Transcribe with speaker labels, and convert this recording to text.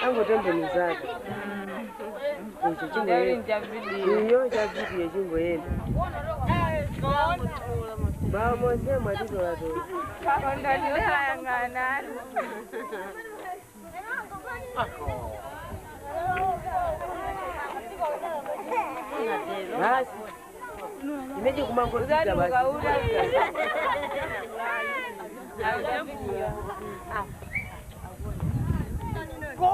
Speaker 1: Ango tembo ni zake. Hicho chimbo yenda. Hiyo cha video chimbo yenda. Vamos sema tito watu.
Speaker 2: Onda ni ngana.
Speaker 1: Basi. Imeje kumangozika basi.
Speaker 3: Go,